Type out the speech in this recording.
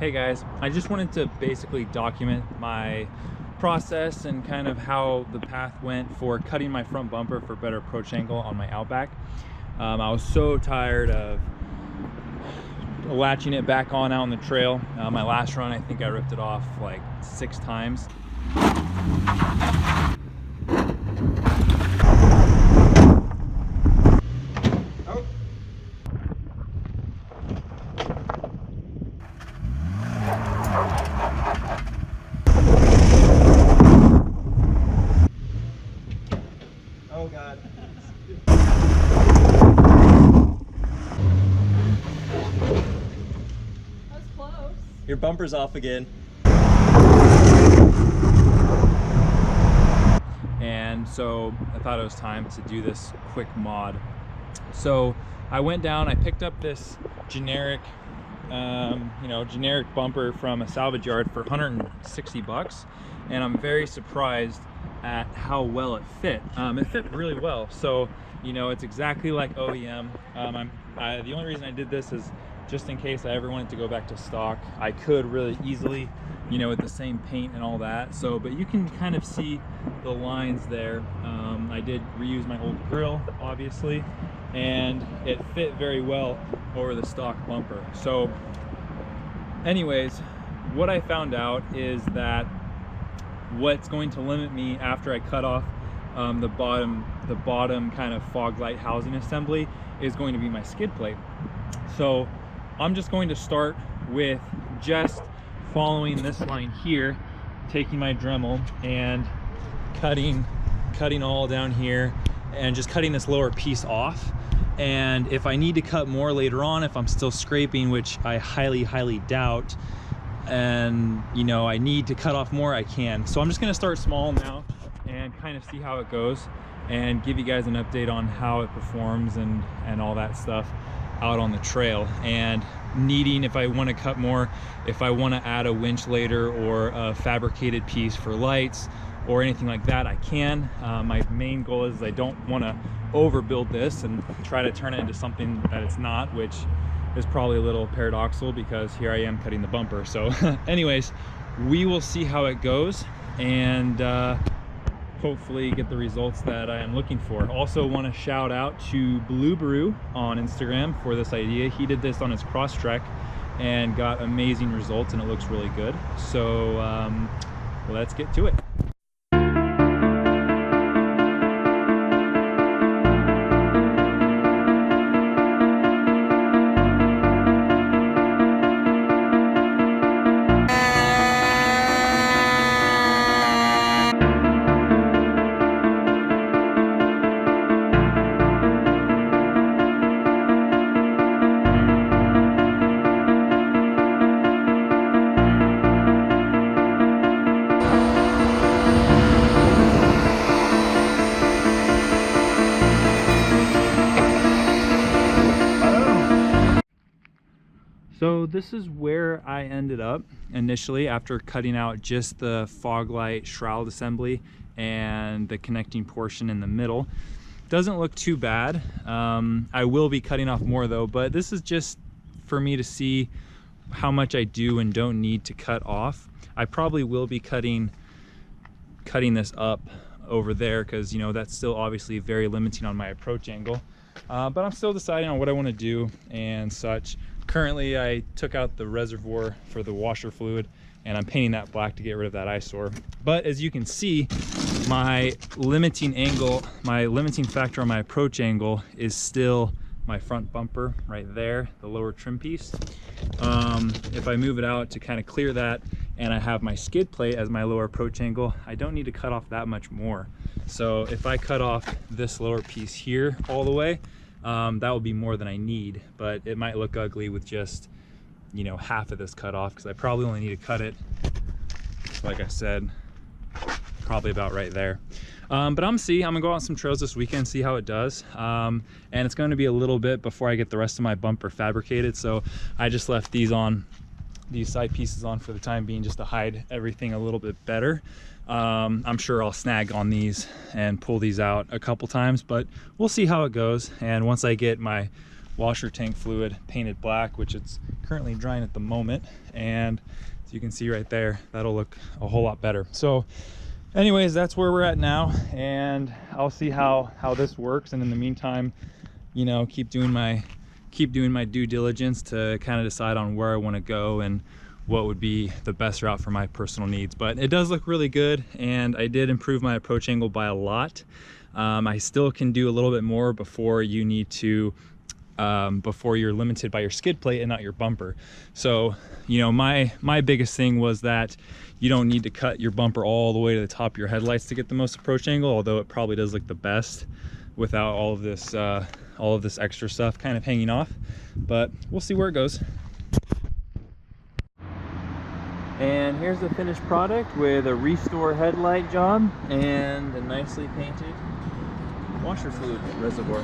Hey guys, I just wanted to basically document my process and kind of how the path went for cutting my front bumper for better approach angle on my Outback. I was so tired of latching it back on out on the trail. My last run, I think I ripped it off like 6 times. Oh God. That's close. Your bumper's off again. And so I thought it was time to do this quick mod. So I went down, I picked up this generic generic bumper from a salvage yard for 160 bucks, and I'm very surprised at how well it fit. It fit really well. So, it's exactly like OEM. The only reason I did this is just in case I ever wanted to go back to stock, I could really easily, with the same paint and all that. So, but you can kind of see the lines there. I did reuse my old grill, obviously, and it fit very well over the stock bumper. So anyways, what I found out is that what's going to limit me after I cut off the bottom kind of fog light housing assembly is going to be my skid plate. So I'm just going to start with just following this line here, taking my Dremel and cutting all down here and just cutting this lower piece off. And if I need to cut more later on, if I'm still scraping, which I highly doubt, and I need to cut off more, I can. So I'm just gonna start small now and kind of see how it goes and give you guys an update on how it performs and all that stuff out on the trail. And needing, if I want to cut more, if I want to add a winch later or a fabricated piece for lights or anything like that, I can. My main goal is I don't want to overbuild this and try to turn it into something that it's not, which is probably a little paradoxical because here I am cutting the bumper. So anyways, we will see how it goes and hopefully get the results that I am looking for. Also want to shout out to Blue Brew on Instagram for this idea. He did this on his cross trek and got amazing results, and it looks really good. So let's get to it. So this is where I ended up initially after cutting out just the fog light shroud assembly and the connecting portion in the middle. Doesn't look too bad. I will be cutting off more though, but this is just for me to see how much I do and don't need to cut off. I probably will be cutting this up over there because that's still obviously very limiting on my approach angle. But I'm still deciding on what I want to do and such. Currently, I took out the reservoir for the washer fluid and I'm painting that black to get rid of that eyesore. But as you can see, my limiting factor on my approach angle is still my front bumper right there, the lower trim piece. If I move it out to kind of clear that and I have my skid plate as my lower approach angle, I don't need to cut off that much more. So if I cut off this lower piece here all the way, that will be more than I need, but it might look ugly with just half of this cut off because I probably only need to cut it, like I said, probably about right there. But I'm gonna go on some trails this weekend, see how it does, and it's going to be a little bit before I get the rest of my bumper fabricated, so I just left these side pieces on for the time being just to hide everything a little bit better. I'm sure I'll snag on these and pull these out a couple times, but we'll see how it goes. And once I get my washer tank fluid painted black, which it's currently drying at the moment, and as you can see right there, that'll look a whole lot better. So anyways, that's where we're at now, and I'll see how this works, and in the meantime, you know, keep doing my due diligence to kind of decide on where I want to go and what would be the best route for my personal needs. But it does look really good, and I did improve my approach angle by a lot. I still can do a little bit more before you need to before you're limited by your skid plate and not your bumper. So, you know, my biggest thing was that you don't need to cut your bumper all the way to the top of your headlights to get the most approach angle, although it probably does look the best without all of this extra stuff kind of hanging off. But we'll see where it goes. And here's the finished product with a restore headlight job and a nicely painted washer fluid reservoir.